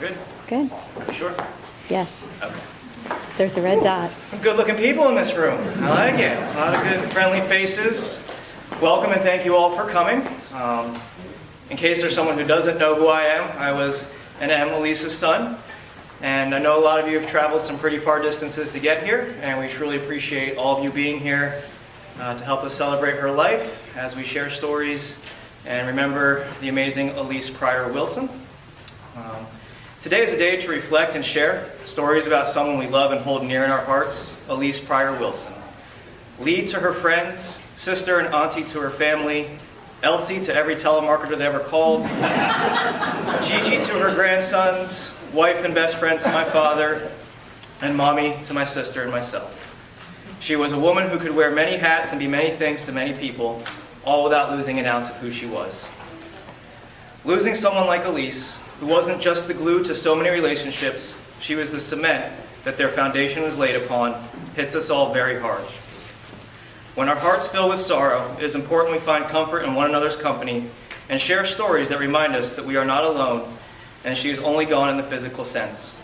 Good? Good. Are you sure? Yes. Okay. There's a red dot. Some good-looking people in this room. I like it. A lot of good, friendly faces. Welcome and thank you all for coming. In case there's someone who doesn't know who I am, I was and am Elise's son. And I know a lot of you have traveled some pretty far distances to get here, and we truly appreciate all of you being here to help us celebrate her life as we share stories and remember the amazing Elise Pryor Wilson. Today is a day to reflect and share stories about someone we love and hold near in our hearts, Elise Pryor Wilson. Lead to her friends, sister and auntie to her family, Elsie to every telemarketer they ever called, Gigi to her grandsons, wife and best friend to my father, and mommy to my sister and myself. She was a woman who could wear many hats and be many things to many people, all without losing an ounce of who she was. Losing someone like Elise, who wasn't just the glue to so many relationships, she was the cement that their foundation was laid upon, hits us all very hard. When our hearts fill with sorrow, it is important we find comfort in one another's company and share stories that remind us that we are not alone and she is only gone in the physical sense.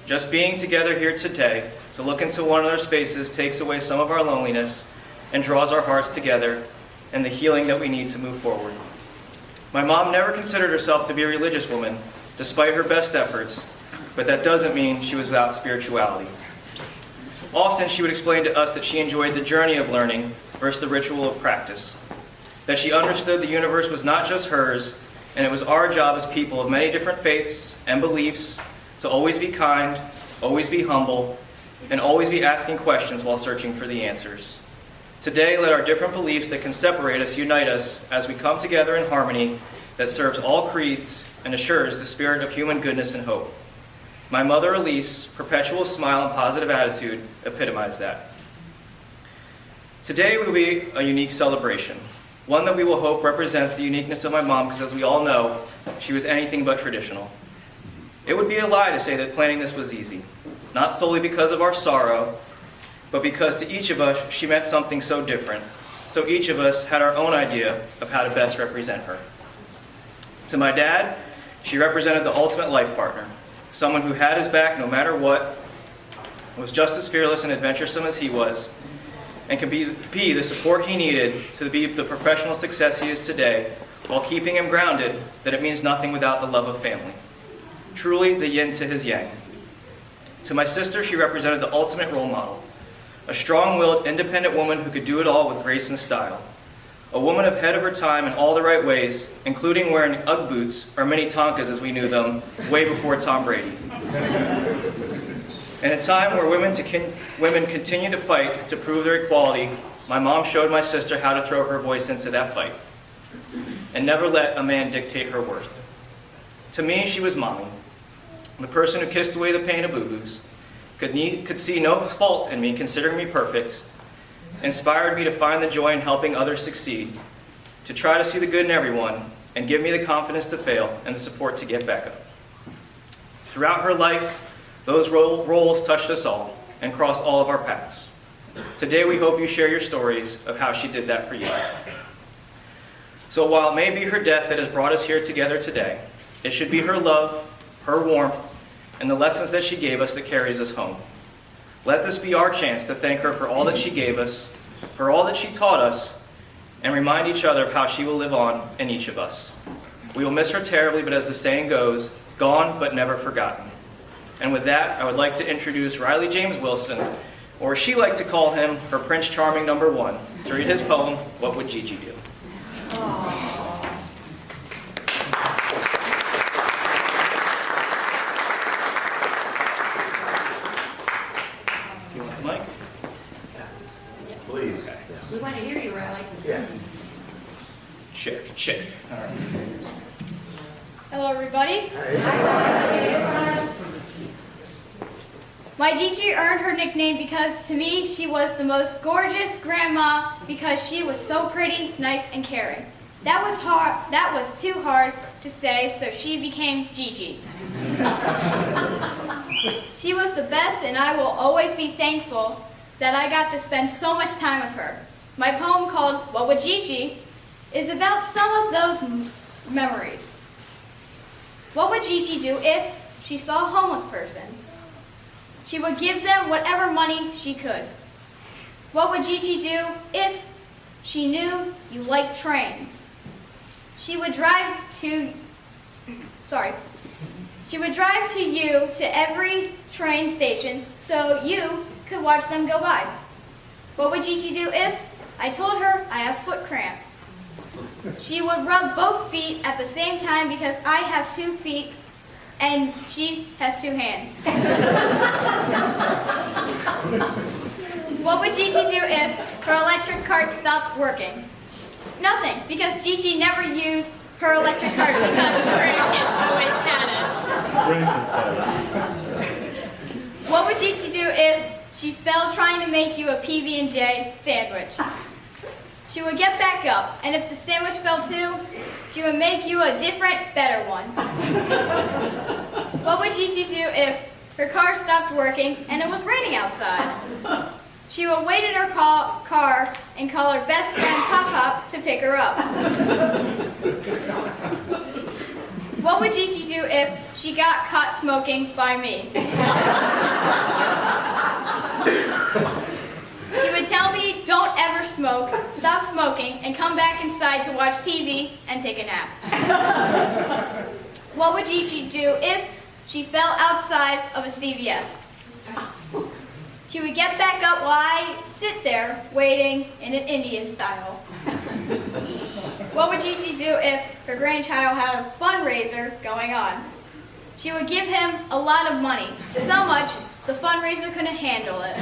Just being together here today to look into one another's faces takes away some of our loneliness and draws our hearts together and the healing that we need to move forward. My mom never considered herself to be a religious woman, despite her best efforts, but that doesn't mean she was without spirituality. Often she would explain to us that she enjoyed the journey of learning versus the ritual of practice, that she understood the universe was not just hers, and it was our job as people of many different faiths and beliefs to always be kind, always be humble, and always be asking questions while searching for the answers. Today, let our different beliefs that can separate us unite us as we come together in harmony that serves all creeds and assures the spirit of human goodness and hope. My mother, Elise, perpetual smile and positive attitude epitomize that. Today will be a unique celebration, one that we will hope represents the uniqueness of my mom, because as we all know, she was anything but traditional. It would be a lie to say that planning this was easy, not solely because of our sorrow, but because to each of us she meant something so different, so each of us had our own idea of how to best represent her. To my dad, she represented the ultimate life partner, someone who had his back no matter what, was just as fearless and adventuresome as he was, and could be the support he needed to be the professional success he is today, while keeping him grounded that it means nothing without the love of family. Truly the yin to his yang. To my sister, she represented the ultimate role model, a strong-willed, independent woman who could do it all with grace and style. A woman ahead of her time in all the right ways, including wearing Ugg boots, or mini Tonkas as we knew them, way before Tom Brady. In a time where women continue to fight to prove their equality, my mom showed my sister how to throw her voice into that fight and never let a man dictate her worth. To me, she was mommy, the person who kissed away the pain of boo-boos, could see no fault in me, considering me perfect, inspired me to find the joy in helping others succeed, to try to see the good in everyone, and give me the confidence to fail and the support to get back up. Throughout her life, those roles touched us all and crossed all of our paths. Today we hope you share your stories of how she did that for you. So while it may be her death that has brought us here together today, it should be her love, her warmth, and the lessons that she gave us that carries us home. Let this be our chance to thank her for all that she gave us, for all that she taught us, and remind each other of how she will live on in each of us. We will miss her terribly, but as the saying goes, gone but never forgotten. And with that, I would like to introduce Riley James Wilson, or as she liked to call him, her Prince Charming #1, to read his poem, What Would Gigi Do? You want the mic? Please. Okay. We want to hear you, Riley. Yeah. Check. All right. Hello, everybody. My Gigi earned her nickname because to me she was the most gorgeous grandma because she was so pretty, nice, and caring. That was too hard to say, so she became Gigi. She was the best, and I will always be thankful that I got to spend so much time with her. My poem called What Would Gigi is about some of those memories. What would Gigi do if she saw a homeless person, she would give them whatever money she could. What would Gigi do if she knew you liked trains? She would drive to you to every train station so you could watch them go by. What would Gigi do if I told her I have foot cramps? She would rub both feet at the same time because I have 2 feet and she has 2 hands. What would Gigi do if her electric cart stopped working? Nothing, because Gigi never used her electric cart because the grandkids always had it. What would Gigi do if she fell trying to make you a PB&J sandwich? She would get back up, and if the sandwich fell too, she would make you a different, better one. What would Gigi do if her car stopped working and it was raining outside? She would wait in her car and call her best friend Pop-Pop to pick her up. What would Gigi do if she got caught smoking by me? She would tell me, don't ever smoke, stop smoking, and come back inside to watch TV and take a nap. What would Gigi do if she fell outside of a CVS? She would get back up while I sit there waiting in an Indian style. What would Gigi do if her grandchild had a fundraiser going on? She would give him a lot of money, so much the fundraiser couldn't handle it.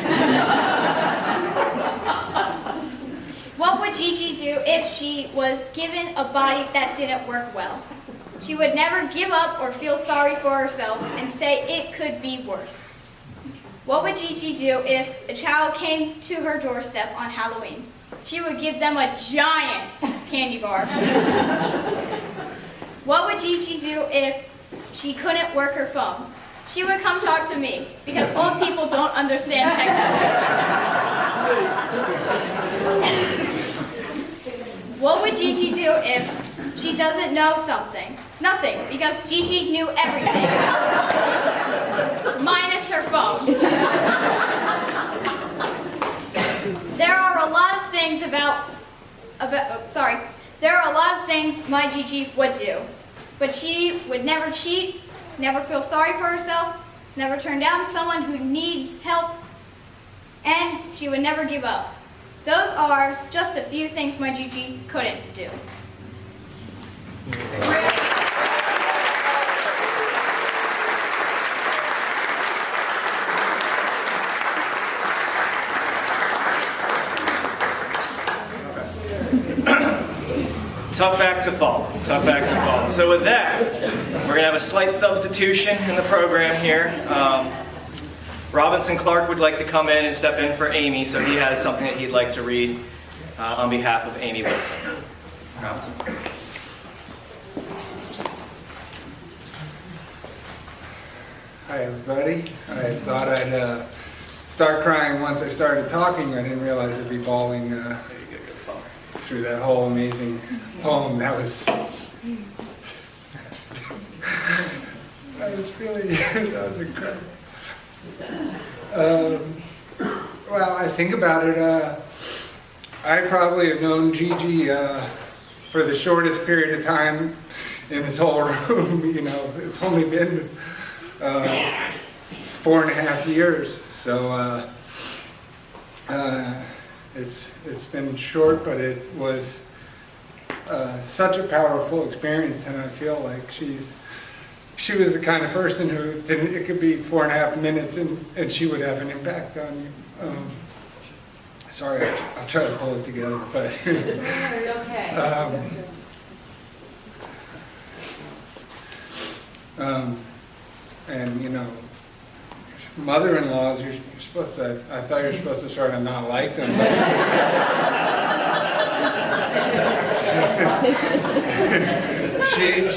What would Gigi do if she was given a body that didn't work well? She would never give up or feel sorry for herself and say it could be worse. What would Gigi do if a child came to her doorstep on Halloween? She would give them a giant candy bar. What would Gigi do if she couldn't work her phone? She would come talk to me, because old people don't understand technology. What would Gigi do if she doesn't know something? Nothing, because Gigi knew everything. Minus her phone. There are a lot of things there are a lot of things my Gigi would do. But she would never cheat, never feel sorry for herself, never turn down someone who needs help, and she would never give up. Those are just a few things my Gigi couldn't do. Tough act to follow. Tough act to follow. So with that, we're going to have a slight substitution in the program here. Robinson Clark would like to come in and step in for Amy, so he has something that he'd like to read on behalf of Amy Wilson. Robinson. Hi everybody. I thought I'd start crying once I started talking. I didn't realize I'd be bawling through that whole amazing poem. That was really, that was incredible. Well, I think about it, I probably have known Gigi for the shortest period of time in this whole room. You know, it's only been 4.5 years, so it's been short, but it was such a powerful experience, and I feel like she was the kind of person who it could be 4.5 minutes and she would have an impact on you. Sorry, I'll try to pull it together, but Okay. And you know, mother-in-laws, you're supposed to, I thought you were supposed to sort of not like them, but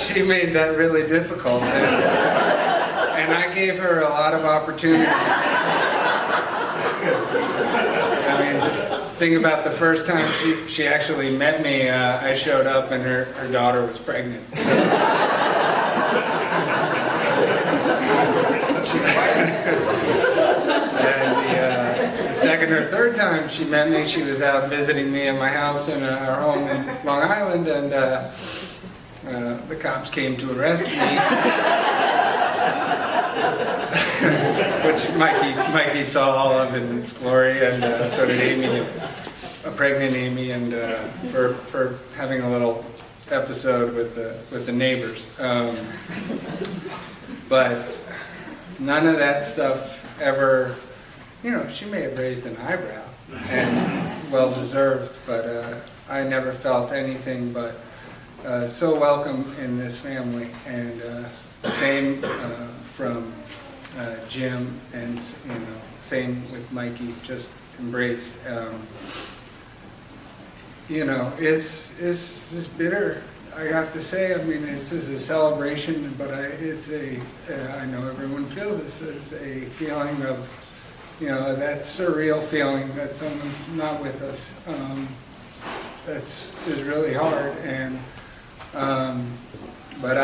she made that really difficult, and I gave her a lot of opportunity. I mean, just think about the first time she actually met me. I showed up and her daughter was pregnant. So. And the second or third time she met me, she was out visiting me at my house in our home in Long Island, and the cops came to arrest me. Which Mikey saw all of in its glory, and so did Amy, a pregnant Amy, and for having a little episode with the neighbors. But none of that stuff ever, she may have raised an eyebrow, and well deserved, but I never felt anything but so welcome in this family, and same from Jim, and same with Mikey, just embraced. It's bitter, I have to say. I mean, this is a celebration, but I know everyone feels this. It's a feeling of, that surreal feeling that someone's not with us. Is really hard, and but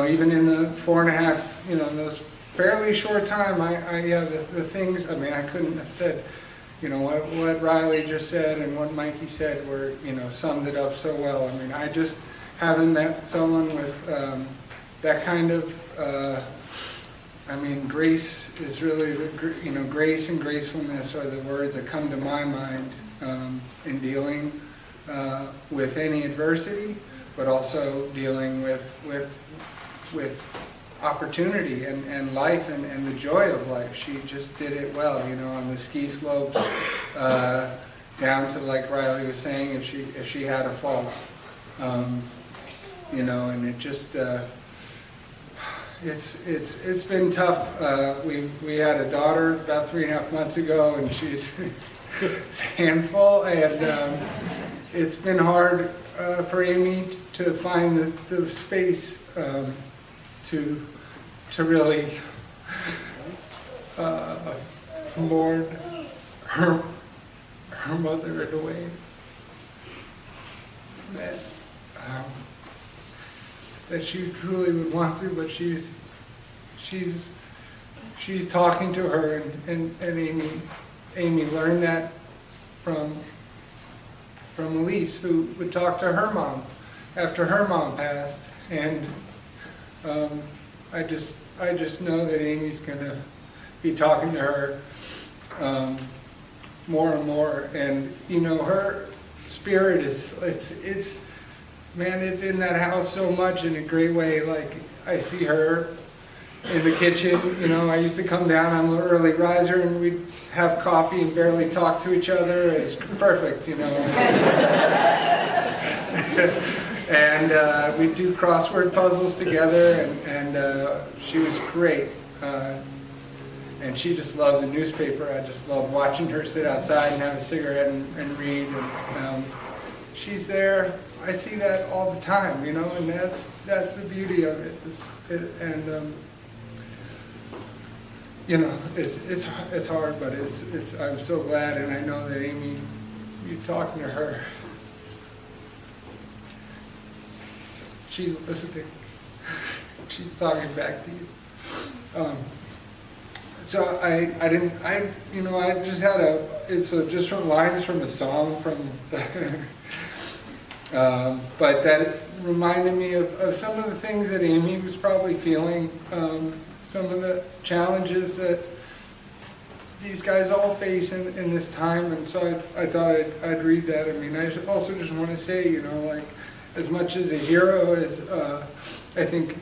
even in the 4.5, those fairly short time, the things, I couldn't have said, what Riley just said and what Mikey said were, summed it up so well. I just haven't met someone with that kind of, grace is really, grace and gracefulness are the words that come to my mind in dealing with any adversity, but also dealing with opportunity and life and the joy of life. She just did it well, on the ski slopes, down to, like Riley was saying, if she had a fall, and it just it's been tough. We had a daughter about 3.5 months ago, and she's a handful, and it's been hard for Amy to find the space to really mourn her mother in a way that she truly would want to, but she's talking to her, and Amy learned that from Elise, who would talk to her mom after her mom passed, and I just know that Amy's gonna be talking to her more and more, and her spirit it's in that house so much in a great way. Like, I see her in the kitchen. I used to come down, I'm an early riser, and we'd have coffee and barely talk to each other. It's perfect, And we'd do crossword puzzles together, and she was great. And she just loved the newspaper. I just loved watching her sit outside and have a cigarette and read. And she's there. I see that all the time, and that's the beauty of it. It's hard, but I'm so glad, and I know that Amy, you talking to her, she's listening. She's talking back to you. So I just had it's just from lines from a song but that reminded me of some of the things that Amy was probably feeling, some of the challenges that these guys all face in this time, and so I thought I'd read that. I also just want to say, as much as a hero as I think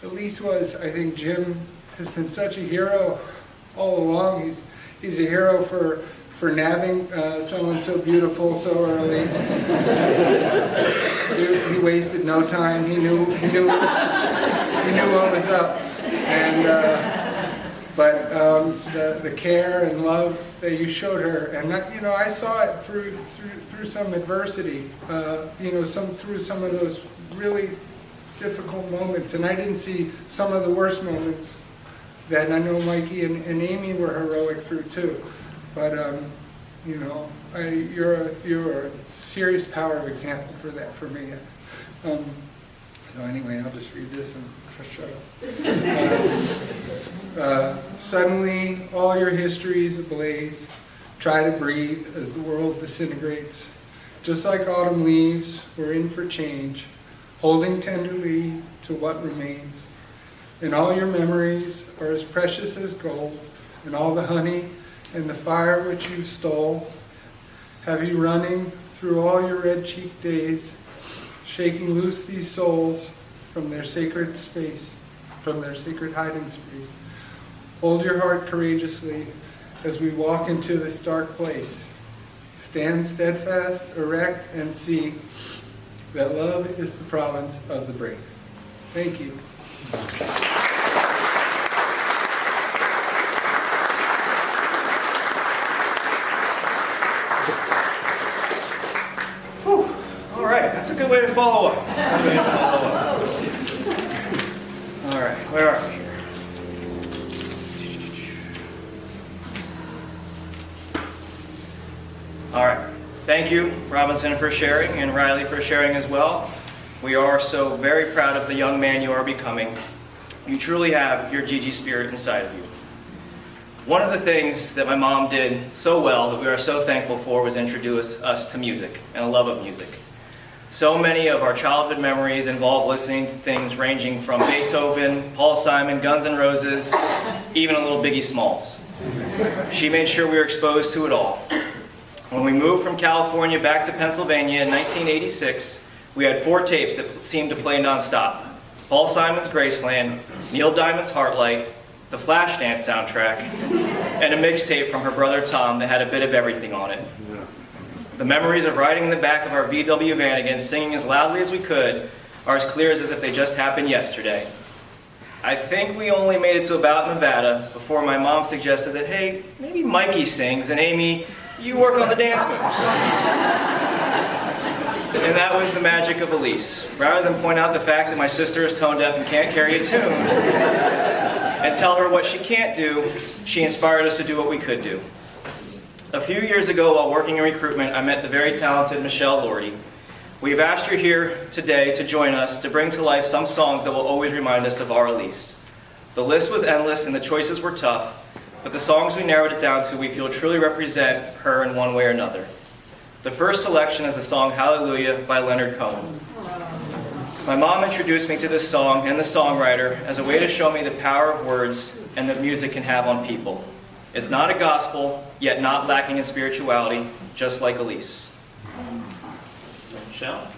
Elise was, I think Jim has been such a hero all along. He's a hero for nabbing someone so beautiful so early. He wasted no time. He knew what was up, and but the care and love that you showed her, and I saw it through some adversity, through some of those really difficult moments, and I didn't see some of the worst moments that I know Mikey and Amy were heroic through too. But you're a serious power of example for that for me. So anyway, I'll just read this and shut up. Suddenly, all your histories ablaze. Try to breathe as the world disintegrates. Just like autumn leaves, we're in for change, holding tenderly to what remains. And all your memories are as precious as gold, and all the honey and the fire which you stole have you running through all your red-cheeked days, shaking loose these souls from their sacred space, from their sacred hiding space. Hold your heart courageously as we walk into this dark place. Stand steadfast, erect, and see that love is the province of the brave. Thank you. All right, that's a good way to follow up. Good way to follow up. All right, where are we here? All right, thank you, Robinson, for sharing, and Riley for sharing as well. We are so very proud of the young man you are becoming. You truly have your Gigi spirit inside of you. One of the things that my mom did so well that we are so thankful for was introduce us to music and a love of music. So many of our childhood memories involve listening to things ranging from Beethoven, Paul Simon, Guns N' Roses, even a little Biggie Smalls. She made sure we were exposed to it all. When we moved from California back to Pennsylvania in 1986, we had 4 tapes that seemed to play nonstop. Paul Simon's Graceland, Neil Diamond's Heartlight, the Flashdance soundtrack, and a mixtape from her brother Tom that had a bit of everything on it. The memories of riding in the back of our VW van again, singing as loudly as we could, are as clear as if they just happened yesterday. I think we only made it to about Nevada before my mom suggested that, hey, maybe Mikey sings, and Amy, you work on the dance moves. And that was the magic of Elise. Rather than point out the fact that my sister is tone deaf and can't carry a tune, and tell her what she can't do, she inspired us to do what we could do. A few years ago, while working in recruitment, I met the very talented Michelle Lordy. We have asked her here today to join us to bring to life some songs that will always remind us of our Elise. The list was endless and the choices were tough, but the songs we narrowed it down to we feel truly represent her in one way or another. The first selection is the song Hallelujah by Leonard Cohen. My mom introduced me to this song and the songwriter as a way to show me the power of words and that music can have on people. It's not a gospel, yet not lacking in spirituality, just like Elise. Michelle?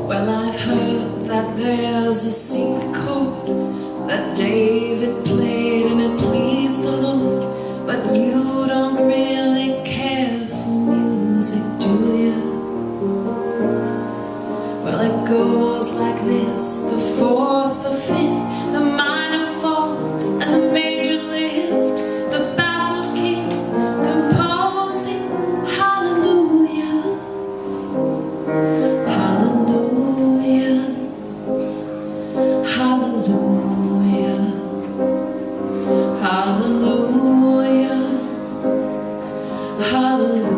Well, I've heard that there's a secret chord that David played and it pleased the Lord, but you don't really care for music, do you? Well, it goes like this: the fourth, the fifth, the minor fall, and the major lift, the baffled king composing hallelujah, hallelujah, hallelujah, hallelujah, hallelujah.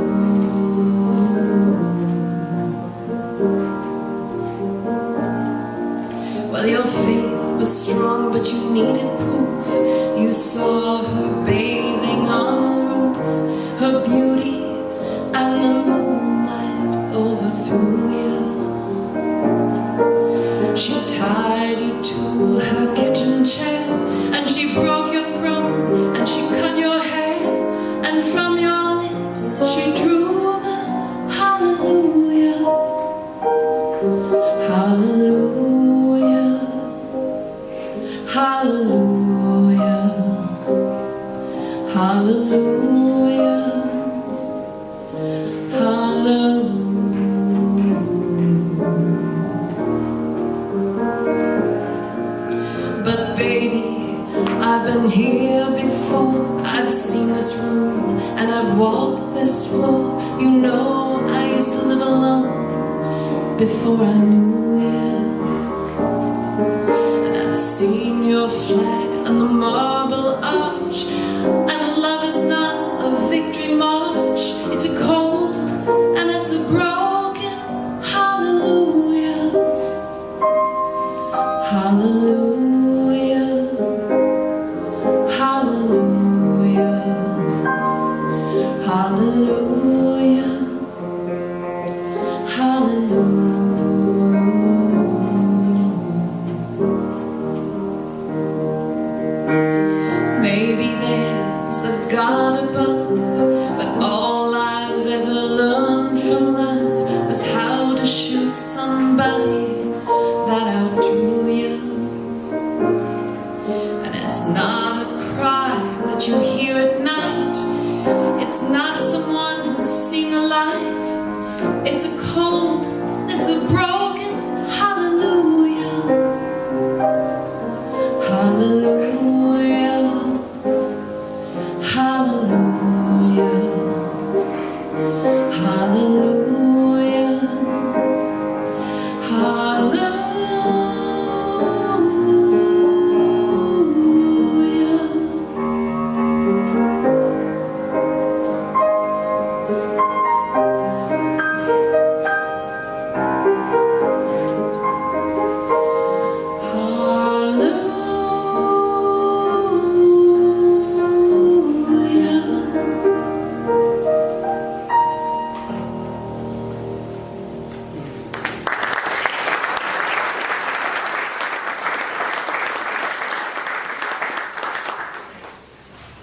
here before. I've seen this room and I've walked this floor. You know I used to live alone before I knew you. And I've seen your flag on the marble arch. And love is not a victory march. It's a cold and it's a broken hallelujah. Hallelujah. Hallelujah. Hallelujah. Hallelujah. Maybe there's a God above, but all I've ever learned from life was how to shoot somebody that outdrew you. And it's not a cry that you hear at night. It's not someone who's seen the light. It's a cold, it's a broken hallelujah. Hallelujah. Hallelujah. Hallelujah.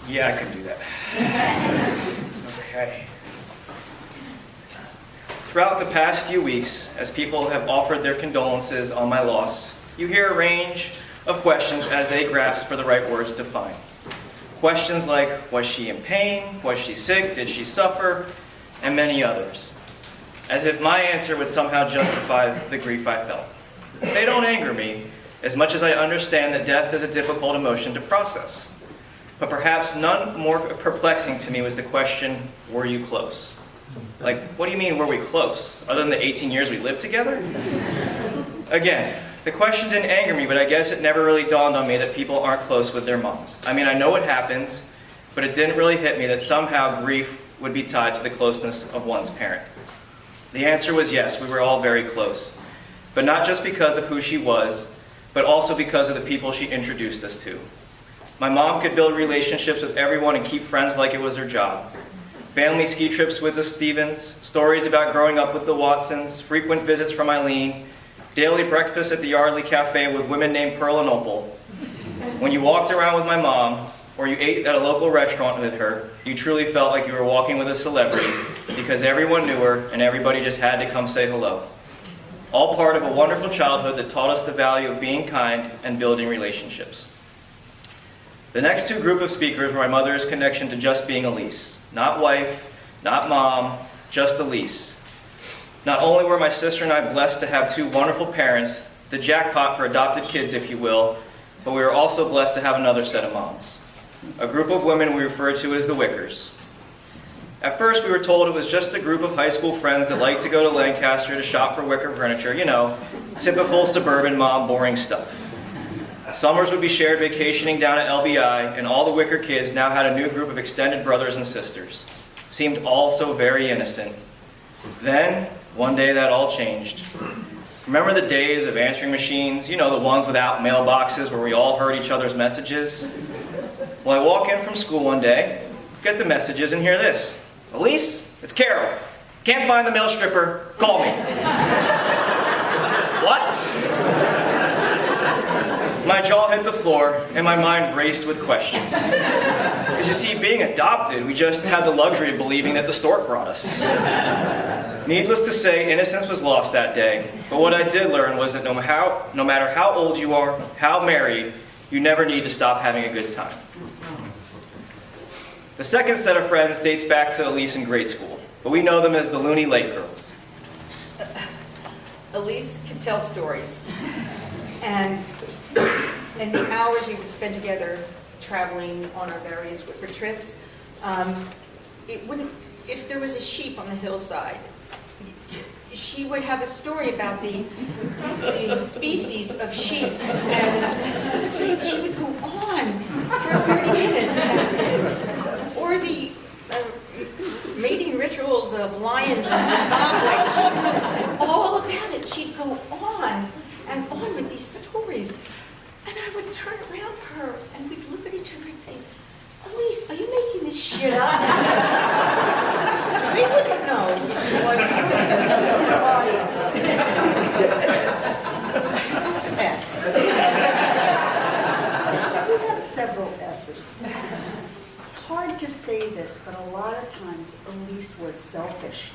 Yeah, I can do that. Okay. Throughout the past few weeks, as people have offered their condolences on my loss, you hear a range of questions as they grasp for the right words to find. Questions like, was she in pain? Was she sick? Did she suffer? And many others. As if my answer would somehow justify the grief I felt. They don't anger me, as much as I understand that death is a difficult emotion to process. But perhaps none more perplexing to me was the question, were you close? Like, what do you mean, were we close? Other than the 18 years we lived together? Again, the question didn't anger me, but I guess it never really dawned on me that people aren't close with their moms. I mean, I know it happens, but it didn't really hit me that somehow grief would be tied to the closeness of one's parent. The answer was yes, we were all very close. But not just because of who she was, but also because of the people she introduced us to. My mom could build relationships with everyone and keep friends like it was her job. Family ski trips with the Stevens, stories about growing up with the Watsons, frequent visits from Eileen, daily breakfast at the Yardley Cafe with women named Pearl and Opal. When you walked around with my mom, or you ate at a local restaurant with her, you truly felt like you were walking with a celebrity because everyone knew her and everybody just had to come say hello. All part of a wonderful childhood that taught us the value of being kind and building relationships. The next two group of speakers were my mother's connection to just being Elise. Not wife, not mom, just Elise. Not only were my sister and I blessed to have two wonderful parents, the jackpot for adopted kids, if you will, but we were also blessed to have another set of moms. A group of women we referred to as the Wickers. At first we were told it was just a group of high school friends that liked to go to Lancaster to shop for wicker furniture, you know, typical suburban mom boring stuff. Summers would be shared vacationing down at LBI, and all the Wicker kids now had a new group of extended brothers and sisters. Seemed all so very innocent. Then, one day that all changed. Remember the days of answering machines? You know, the ones without mailboxes where we all heard each other's messages? Well, I walk in from school one day, get the messages, and hear this. Elise, it's Carol. Can't find the mail stripper. Call me. What? My jaw hit the floor, and my mind raced with questions. Because you see, being adopted, we just had the luxury of believing that the stork brought us. Needless to say, innocence was lost that day. But what I did learn was that no matter how old you are, how married, you never need to stop having a good time. The second set of friends dates back to Elise in grade school, but we know them as the Looney Lake Girls. Elise can tell stories, and in the hours we would spend together, traveling on our various Whitford trips. It wouldn't, if there was a sheep on the hillside, she would have a story about the species of sheep, and she would go on for 30 minutes about this. Or the mating rituals of lions in Zimbabwe. All about it. She'd go on and on with these stories. And I would turn around her and we'd look at each other and say, Elise, are you making this shit up? We wouldn't know if she wasn't in the audience. That's an S. We have several S's. It's hard to say this, but a lot of times Elise was selfish.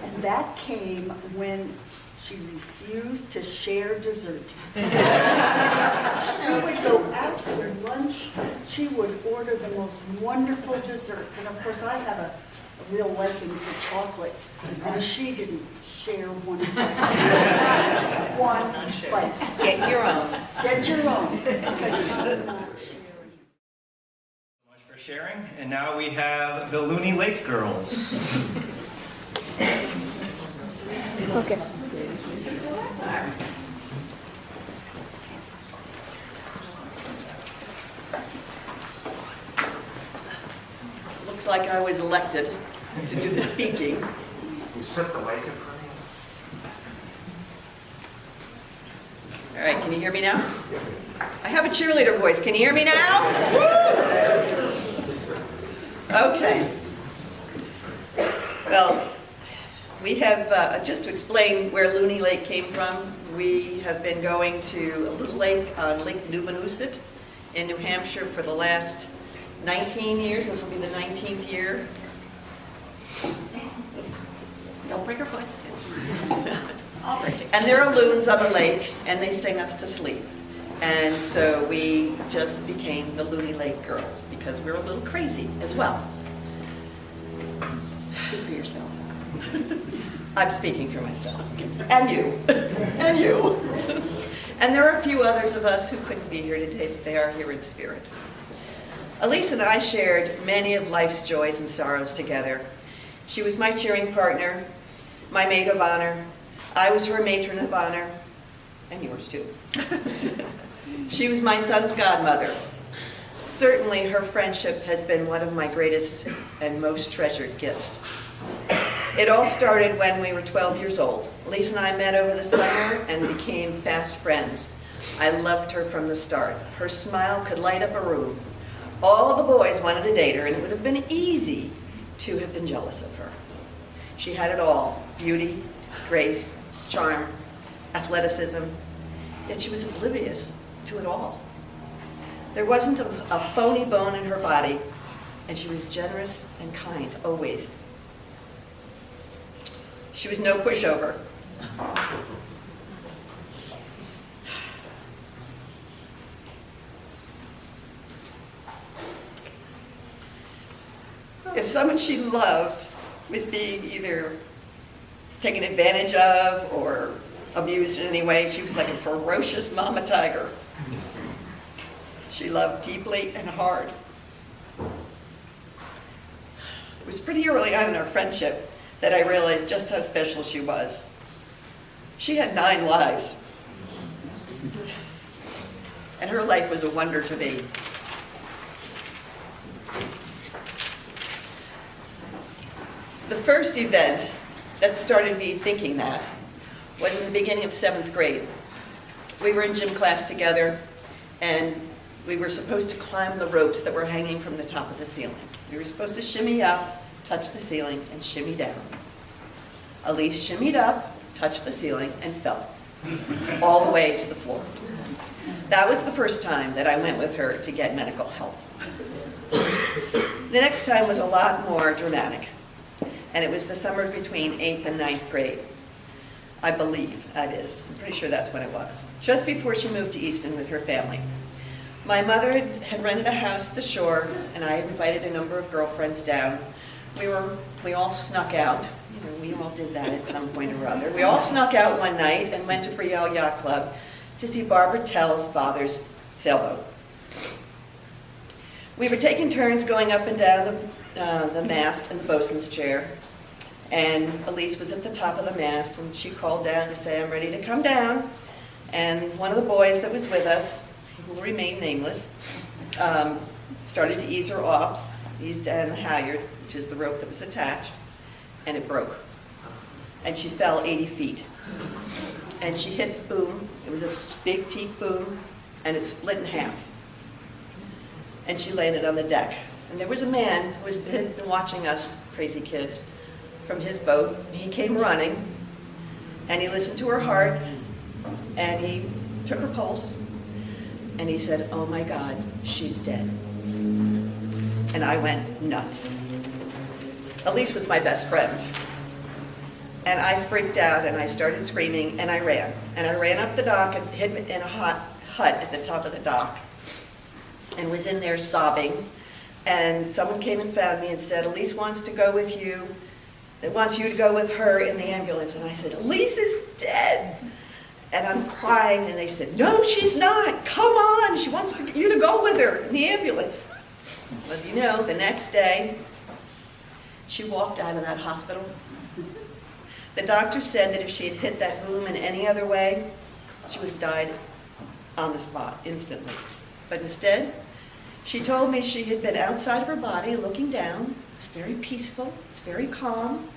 And that came when she refused to share dessert. She would go out for lunch. She would order the most wonderful desserts. And of course, I have a real liking for chocolate. And she didn't share one bite. One bite. Get your own. Get your own. Because I'm not sharing. Much for sharing. And now we have the Looney Lake Girls. Focus. Looks like I was elected to do the speaking. You set the mic in front of All right, can you hear me now? I have a cheerleader voice. Can you hear me now? Woo! Okay. Well, we have, just to explain where Looney Lake came from, we have been going to a little lake on Lake Nubanusett in New Hampshire for the last 19 years. This will be the 19th year. Don't break your foot. I'll break it. And there are loons on the lake, and they sing us to sleep. And so we just became the Looney Lake Girls because we're a little crazy as well. Speak for yourself. I'm speaking for myself. And you. And you. And there are a few others of us who couldn't be here today, but they are here in spirit. Elise and I shared many of life's joys and sorrows together. She was my cheering partner, my maid of honor. I was her matron of honor, and yours too. She was my son's godmother. Certainly her friendship has been one of my greatest and most treasured gifts. It all started when we were 12 years old. Elise and I met over the summer and became fast friends. I loved her from the start. Her smile could light up a room. All the boys wanted to date her, and it would have been easy to have been jealous of her. She had it all: beauty, grace, charm, athleticism, yet she was oblivious to it all. There wasn't a phony bone in her body, and she was generous and kind, always. She was no pushover. If someone she loved was being either taken advantage of or abused in any way, she was like a ferocious mama tiger. She loved deeply and hard. It was pretty early on in our friendship that I realized just how special she was. She had 9 lives, and her life was a wonder to me. The first event that started me thinking that was in the beginning of 7th grade. We were in gym class together, and we were supposed to climb the ropes that were hanging from the top of the ceiling. We were supposed to shimmy up, touch the ceiling, and shimmy down. Elise shimmied up, touched the ceiling, and fell all the way to the floor. That was the first time that I went with her to get medical help. The next time was a lot more dramatic, and it was the summer between 8th and 9th grade. I believe that is. I'm pretty sure that's when it was. Just before she moved to Easton with her family. My mother had rented a house at the shore, and I had invited a number of girlfriends down. We all snuck out. You know, we all did that at some point or other. We all snuck out one night and went to Brielle Yacht Club to see Barbara Tell's father's sailboat. We were taking turns going up and down the mast in the bosun's chair. And Elise was at the top of the mast, and she called down to say, "I'm ready to come down." And one of the boys that was with us, who will remain nameless, started to ease her off, eased down the halyard, which is the rope that was attached, and it broke. And she fell 80 feet. And she hit the boom. It was a big teak boom, and it split in half. And she landed on the deck. And there was a man who had been watching us, crazy kids, from his boat. He came running, and he listened to her heart, and he took her pulse, and he said, "Oh my God, she's dead." And I went nuts. Elise was my best friend. And I freaked out, and I started screaming, and I ran. And I ran up the dock and hid in a hut at the top of the dock, and was in there sobbing. And someone came and found me and said, "Elise wants to go with you. It wants you to go with her in the ambulance." And I said, "Elise is dead." And I'm crying, and they said, "No, she's not. Come on. She wants you to go with her in the ambulance." Well, you know, the next day, she walked out of that hospital. The doctor said that if she had hit that boom in any other way, she would have died on the spot, instantly. But instead, she told me she had been outside of her body looking down. It was very peaceful. It was very calm.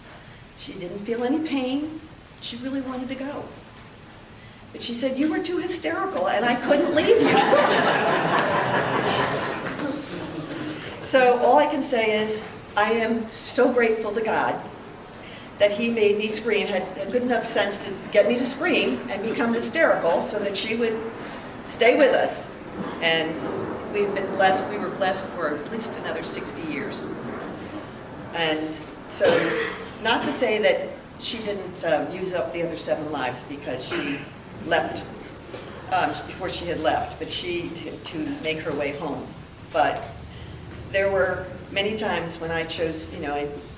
She didn't feel any pain. She really wanted to go. But she said, "You were too hysterical, and I couldn't leave you." So all I can say is, I am so grateful to God that He made me scream, had good enough sense to get me to scream and become hysterical so that she would stay with us. And we were blessed for at least another 60 years. And so, not to say that she didn't use up the other 7 lives, because she left before she had left, but she to make her way home. But there were many times when I chose,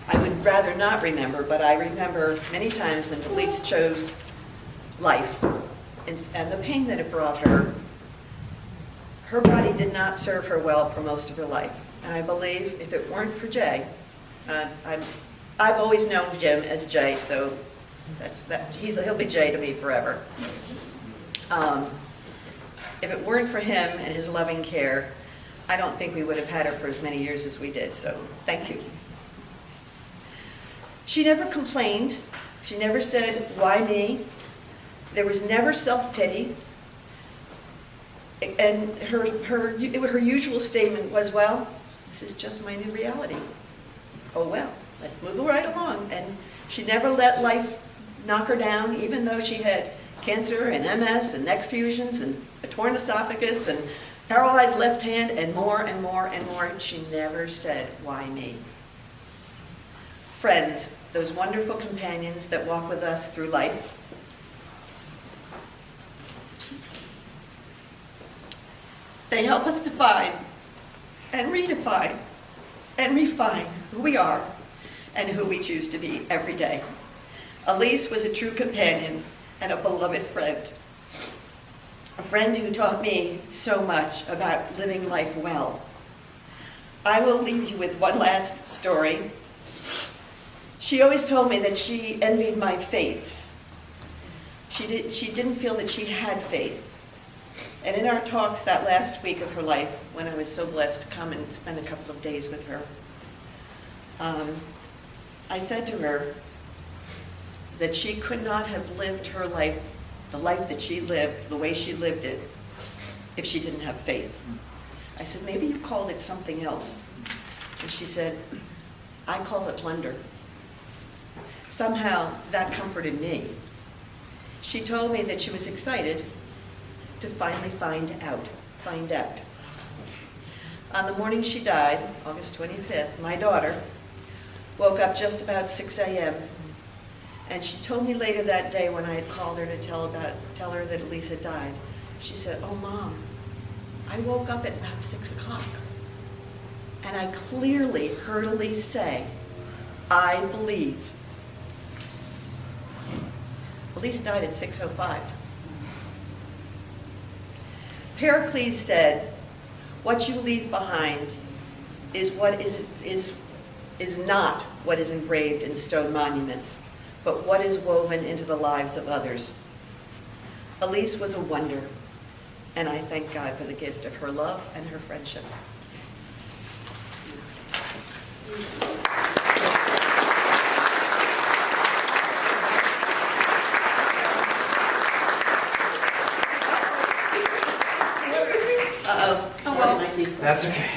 I would rather not remember, but I remember many times when Elise chose life, and the pain that it brought her. Her body did not serve her well for most of her life. And I believe if it weren't for Jay, I've always known Jim as Jay, so he'll be Jay to me forever. If it weren't for him and his loving care, I don't think we would have had her for as many years as we did, so thank you. She never complained. She never said, "Why me?" There was never self-pity. And her usual statement was, "Well, this is just my new reality. Oh well, let's move right along." And she never let life knock her down, even though she had cancer and MS and neck fusions and a torn esophagus and paralyzed left hand and more and more and more. She never said, "Why me?" Friends, those wonderful companions that walk with us through life. They help us define and redefine and refine who we are and who we choose to be every day. Elise was a true companion and a beloved friend. A friend who taught me so much about living life well. I will leave you with one last story. She always told me that she envied my faith. She didn't feel that she had faith. And in our talks that last week of her life, when I was so blessed to come and spend a couple of days with her, I said to her that she could not have lived her life, the life that she lived, the way she lived it, if she didn't have faith. I said, "Maybe you called it something else." And she said, "I call it wonder." Somehow that comforted me. She told me that she was excited to finally find out. On the morning she died, August 25th, my daughter woke up just about 6 a.m. And she told me later that day when I had called her to tell her that Elise had died, she said, "Oh, Mom, I woke up at about 6 o'clock. And I clearly heard Elise say, 'I believe.'" Elise died at 6:05. Pericles said, "What you leave behind is not what is engraved in stone monuments, but what is woven into the lives of others. Elise was a wonder, and I thank God for the gift of her love and her friendship. Uh-oh. Sorry, Mikey. That's okay.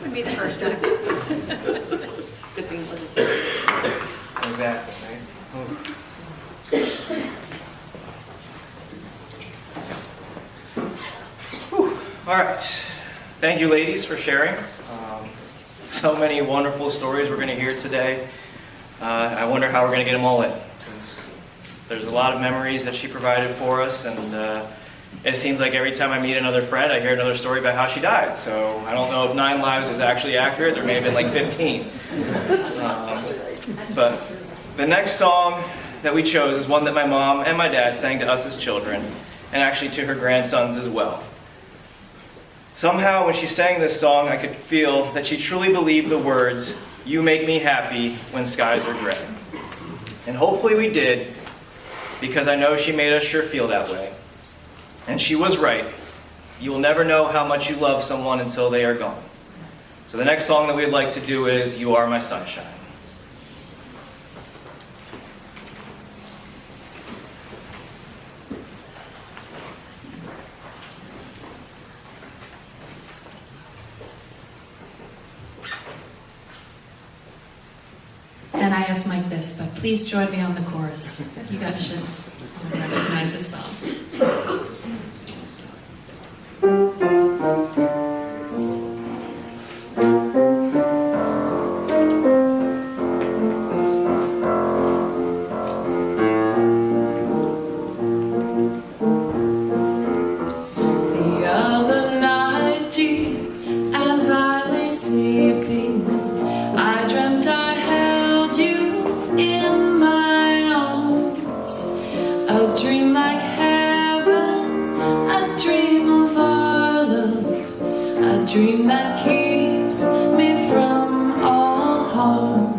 Would be the first time. Good thing it wasn't. Exactly, right? Whew. All right. Thank you, ladies, for sharing. So many wonderful stories we're going to hear today. I wonder how we're going to get them all in, because there's a lot of memories that she provided for us, and it seems like every time I meet another friend, I hear another story about how she died. So I don't know if 9 lives is actually accurate. There may have been like 15. But the next song that we chose is one that my mom and my dad sang to us as children, and actually to her grandsons as well. Somehow, when she sang this song, I could feel that she truly believed the words, "You make me happy when skies are gray." And hopefully we did, because I know she made us sure feel that way. And she was right. You will never know how much you love someone until they are gone. So the next song that we'd like to do is "You Are My Sunshine." And I asked Mike this, but please join me on the chorus. You guys should recognize this song. The other night, dear, as I lay sleeping, I dreamt I held you in my arms. A dream like heaven, a dream of our love, a dream that keeps me from all harm.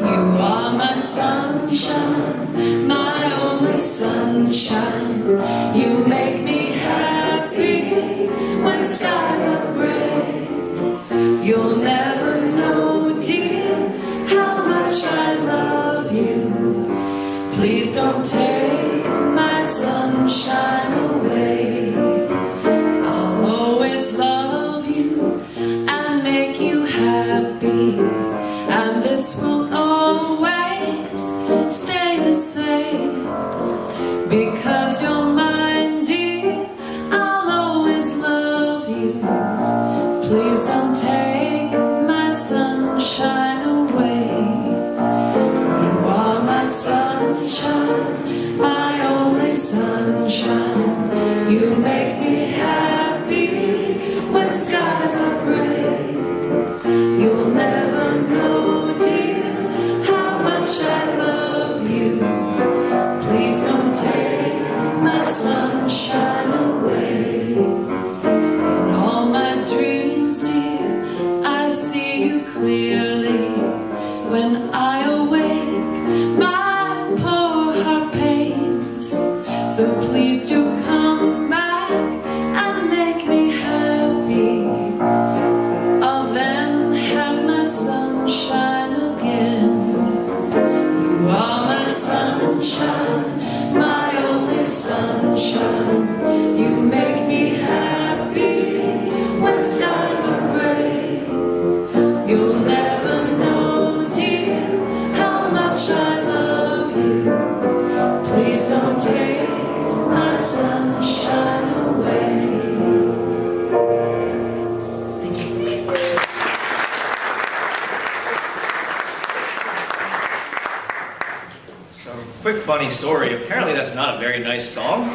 You are my sunshine, my only sunshine. You make me happy when skies are gray. You'll never know, dear, how much I love you. Please don't take my sunshine away. I'll always love you and make you happy, and this will always stay the same. Because you're mine, dear, I'll always love you. Please don't take my sunshine away. You are my sunshine, my only sunshine. You make me happy when skies are gray. You'll never know, dear, how much I love you. Please don't take my sunshine away. In all my dreams, dear, I see you clearly. When I awake, my poor heart pains. So please do come back and make me happy. I'll then have my sunshine again. You are my sunshine, my only sunshine. You make me happy when skies are gray. You'll never know, dear, how much I love you. Please don't take my sunshine away. Thank you. So, quick funny story. Apparently that's not a very nice song.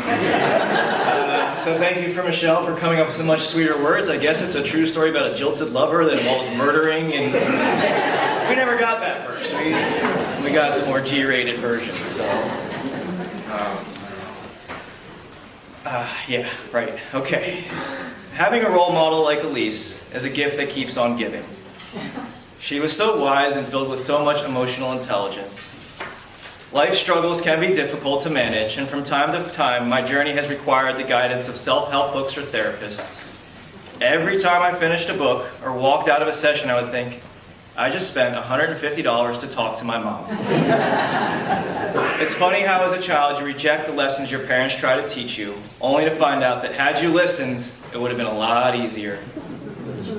So thank you for Michelle for coming up with some much sweeter words. I guess it's a true story about a jilted lover that involves murdering, and we never got that version. We got the more G-rated version. So Yeah, right. Okay. Having a role model like Elise is a gift that keeps on giving. She was so wise and filled with so much emotional intelligence. Life struggles can be difficult to manage, and from time to time, my journey has required the guidance of self-help books or therapists. Every time I finished a book or walked out of a session, I would think, I just spent $150 to talk to my mom. It's funny how as a child you reject the lessons your parents try to teach you, only to find out that had you listened, it would have been a lot easier.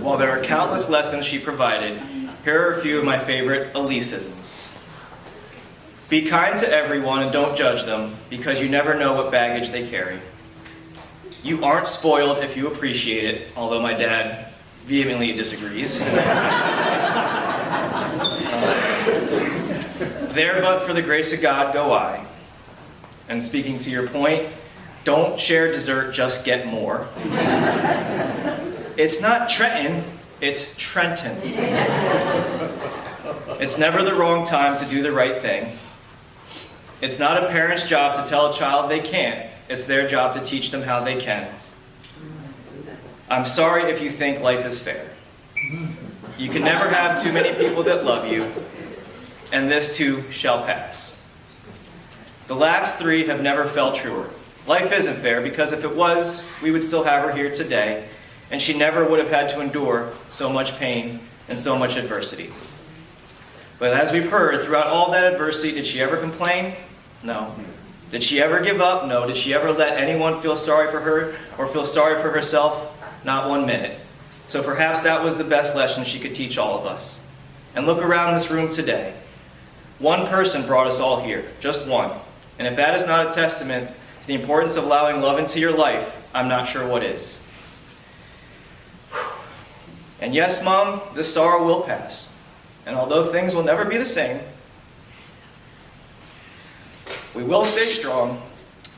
While there are countless lessons she provided, here are a few of my favorite Eliseisms. Be kind to everyone and don't judge them, because you never know what baggage they carry. You aren't spoiled if you appreciate it, although my dad vehemently disagrees. There but for the grace of God go I. And speaking to your point, don't share dessert, just get more. It's not Trenton, it's Trenton. It's never the wrong time to do the right thing. It's not a parent's job to tell a child they can't. It's their job to teach them how they can. I'm sorry if you think life is fair. You can never have too many people that love you, and this too shall pass. The last three have never felt truer. Life isn't fair because if it was, we would still have her here today, and she never would have had to endure so much pain and so much adversity. But as we've heard, throughout all that adversity, did she ever complain? No. Did she ever give up? No. Did she ever let anyone feel sorry for her or feel sorry for herself? Not 1 minute. So perhaps that was the best lesson she could teach all of us. And look around this room today. One person brought us all here, just one. And if that is not a testament to the importance of allowing love into your life, I'm not sure what is. And yes, Mom, this sorrow will pass. And although things will never be the same, we will stay strong,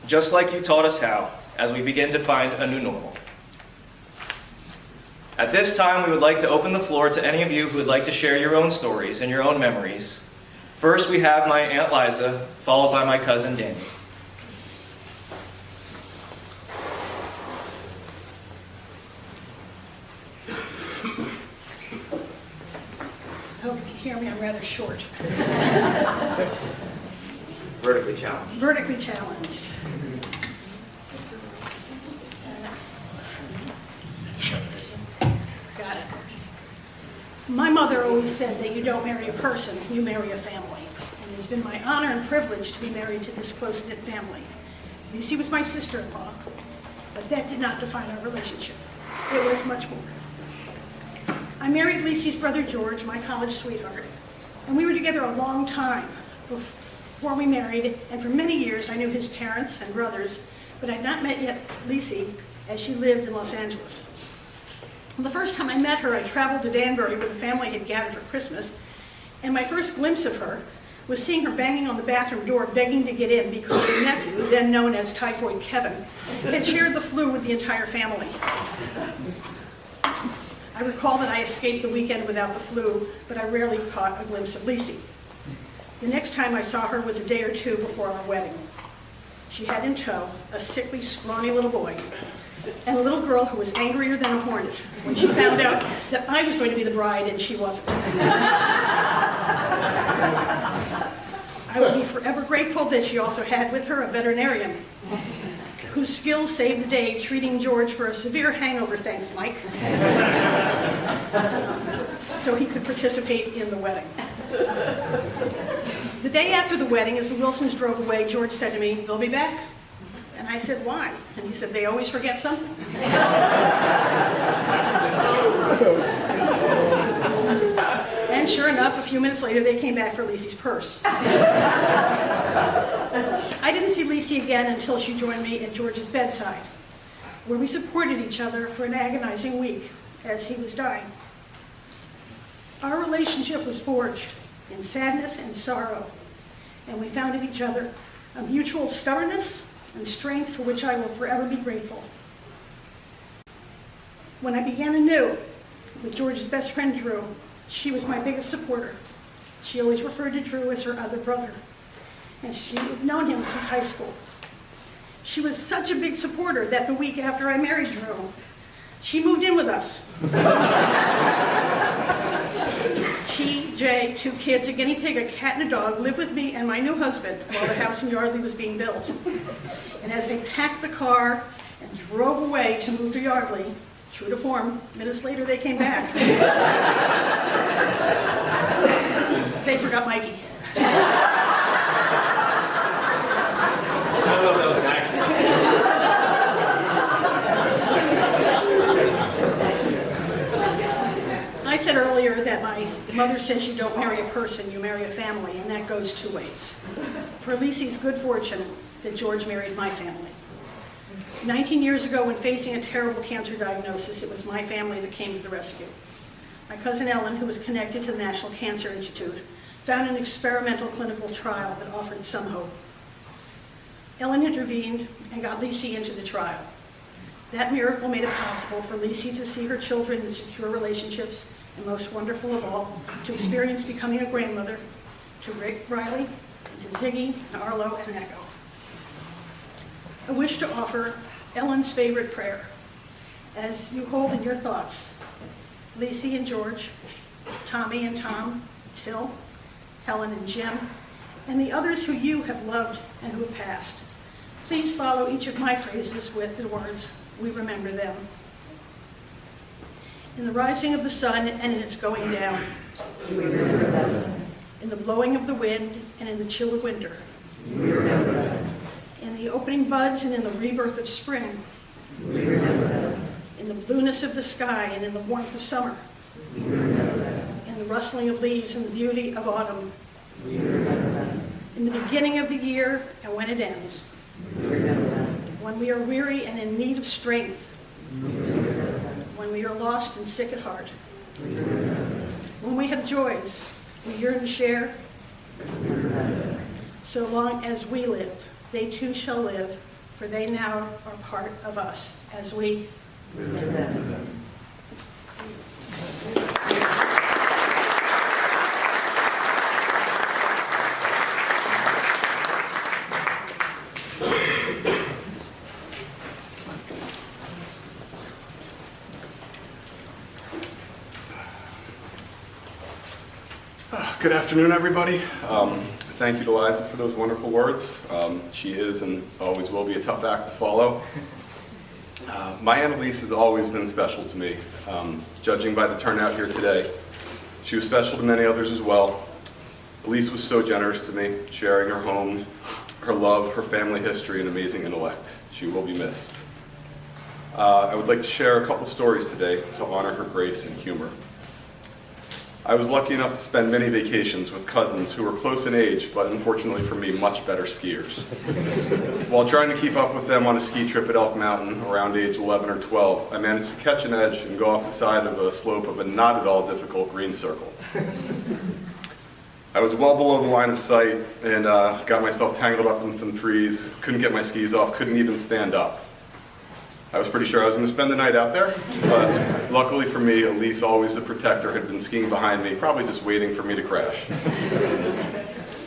just like you taught us how, as we begin to find a new normal. At this time, we would like to open the floor to any of you who would like to share your own stories and your own memories. First, we have my Aunt Liza, followed by my cousin Danny. I hope you can hear me, I'm rather short. Vertically challenged. Vertically challenged. Got it. My mother always said that you don't marry a person, you marry a family. And it has been my honor and privilege to be married to this close-knit family. Elise was my sister-in-law, but that did not define our relationship. It was much more. I married Elise's brother George, my college sweetheart, and we were together a long time before we married, and for many years I knew his parents and brothers, but I had not met yet Elise as she lived in Los Angeles. The first time I met her, I traveled to Danbury where the family had gathered for Christmas, and my first glimpse of her was seeing her banging on the bathroom door begging to get in because her nephew, then known as Typhoid Kevin, had shared the flu with the entire family. I recall that I escaped the weekend without the flu, but I rarely caught a glimpse of Elise. The next time I saw her was a day or two before our wedding. She had in tow a sickly, scrawny little boy, and a little girl who was angrier than a hornet when she found out that I was going to be the bride and she wasn't. I would be forever grateful that she also had with her a veterinarian whose skills saved the day treating George for a severe hangover, thanks Mike, so he could participate in the wedding. The day after the wedding, as the Wilsons drove away, George said to me, "They'll be back?" And I said, "Why?" And he said, "They always forget something." And sure enough, a few minutes later, they came back for Elise's purse. I didn't see Elise again until she joined me at George's bedside, where we supported each other for an agonizing week as he was dying. Our relationship was forged in sadness and sorrow, and we found in each other a mutual stubbornness and strength for which I will forever be grateful. When I began anew with George's best friend, Drew, she was my biggest supporter. She always referred to Drew as her other brother, and she had known him since high school. She was such a big supporter that the week after I married Drew, she moved in with us. She, Jay, 2 kids, a guinea pig, a cat, and a dog lived with me and my new husband while the house in Yardley was being built. And as they packed the car and drove away to move to Yardley, true to form, minutes later they came back. They forgot Mikey. I don't know if that was an accident. I said earlier that my mother says you don't marry a person, you marry a family, and that goes 2 ways. For Elise's good fortune that George married my family. 19 years ago, when facing a terrible cancer diagnosis, it was my family that came to the rescue. My cousin Ellen, who was connected to the National Cancer Institute, found an experimental clinical trial that offered some hope. Ellen intervened and got Lisi into the trial. That miracle made it possible for Lisi to see her children in secure relationships, and most wonderful of all, to experience becoming a grandmother to Rick Riley, to Ziggy, and Arlo, and Echo. I wish to offer Ellen's favorite prayer, as you hold in your thoughts Lisi and George, Tommy and Tom, Till, Helen and Jim, and the others who you have loved and who have passed. Please follow each of my phrases with the words, we remember them. In the rising of the sun and in its going down. We remember them. In the blowing of the wind and in the chill of winter. We remember them. In the opening buds and in the rebirth of spring. We remember them. In the blueness of the sky and in the warmth of summer. We remember them. In the rustling of leaves and the beauty of autumn. We remember them. In the beginning of the year and when it ends. We remember them. When we are weary and in need of strength. We remember them. When we are lost and sick at heart. We remember them. When we have joys we yearn to share. We remember them. So long as we live, they too shall live, for they now are part of us as we remember them. Good afternoon, everybody. Thank you to Liza for those wonderful words. She is and always will be a tough act to follow. My Aunt Elise has always been special to me. Judging by the turnout here today, she was special to many others as well. Elise was so generous to me, sharing her home, her love, her family history, and amazing intellect. She will be missed. I would like to share a couple stories today to honor her grace and humor. I was lucky enough to spend many vacations with cousins who were close in age, but unfortunately for me, much better skiers. While trying to keep up with them on a ski trip at Elk Mountain around age 11 or 12, I managed to catch an edge and go off the side of a slope of a not at all difficult green circle. I was well below the line of sight and got myself tangled up in some trees, couldn't get my skis off, couldn't even stand up. I was pretty sure I was going to spend the night out there, but luckily for me, Elise, always the protector, had been skiing behind me, probably just waiting for me to crash.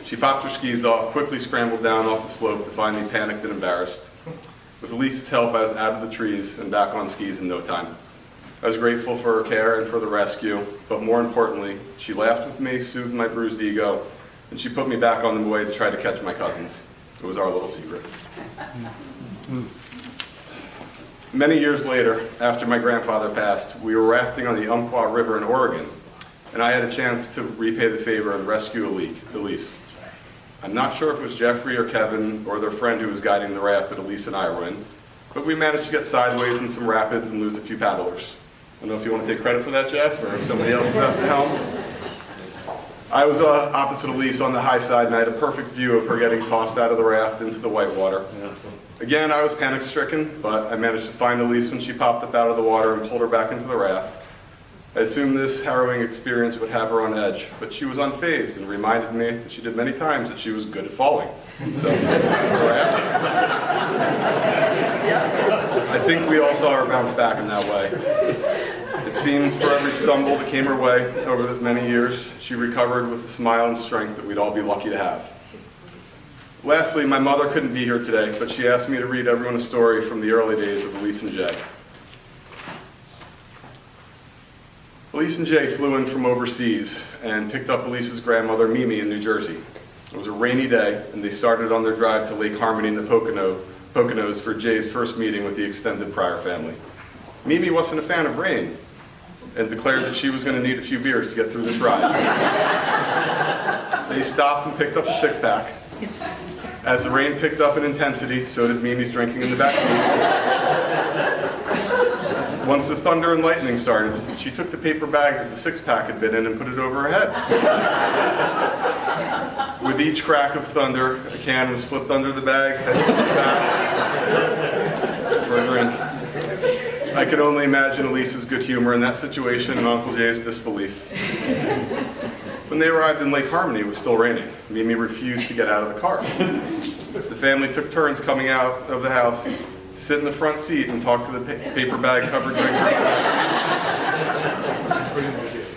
She popped her skis off, quickly scrambled down off the slope to find me panicked and embarrassed. With Elise's help, I was out of the trees and back on skis in no time. I was grateful for her care and for the rescue, but more importantly, she laughed with me, soothed my bruised ego, and she put me back on the way to try to catch my cousins. It was our little secret. Many years later, after my grandfather passed, we were rafting on the Umpqua River in Oregon, and I had a chance to repay the favor and rescue Elise. I'm not sure if it was Jeffrey or Kevin or their friend who was guiding the raft that Elise and I were in, but we managed to get sideways in some rapids and lose a few paddlers. I don't know if you want to take credit for that, Jeff, or if somebody else was at the helm. I was opposite Elise on the high side, and I had a perfect view of her getting tossed out of the raft into the whitewater. Again, I was panic-stricken, but I managed to find Elise when she popped up out of the water and pulled her back into the raft. I assumed this harrowing experience would have her on edge, but she was unfazed and reminded me, as she did many times, that she was good at falling. So, I think we all saw her bounce back in that way. It seems for every stumble that came her way over the many years, she recovered with the smile and strength that we'd all be lucky to have. Lastly, my mother couldn't be here today, but she asked me to read everyone a story from the early days of Elise and Jay. Elise and Jay flew in from overseas and picked up Elise's grandmother, Mimi, in New Jersey. It was a rainy day, and they started on their drive to Lake Harmony in the Poconos for Jay's first meeting with the extended Pryor family. Mimi wasn't a fan of rain and declared that she was going to need a few beers to get through this ride. They stopped and picked up a six-pack. As the rain picked up in intensity, so did Mimi's drinking in the back seat. Once the thunder and lightning started, she took the paper bag that the six-pack had been in and put it over her head. With each crack of thunder, a can was slipped under the bag, headed to the back for a drink. I could only imagine Elise's good humor in that situation and Uncle Jay's disbelief. When they arrived in Lake Harmony, it was still raining. Mimi refused to get out of the car. The family took turns coming out of the house to sit in the front seat and talk to the paper bag covered drinker.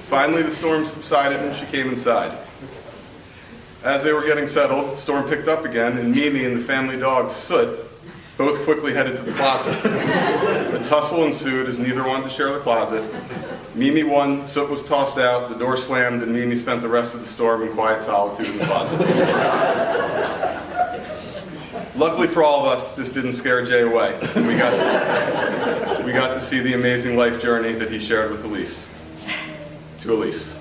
Finally, the storm subsided and she came inside. As they were getting settled, the storm picked up again, and Mimi and the family dog, Soot, both quickly headed to the closet. A tussle ensued as neither wanted to share the closet. Mimi won, Soot was tossed out, the door slammed, and Mimi spent the rest of the storm in quiet solitude in the closet. Luckily for all of us, this didn't scare Jay away. We got to see the amazing life journey that he shared with Elise. To Elise.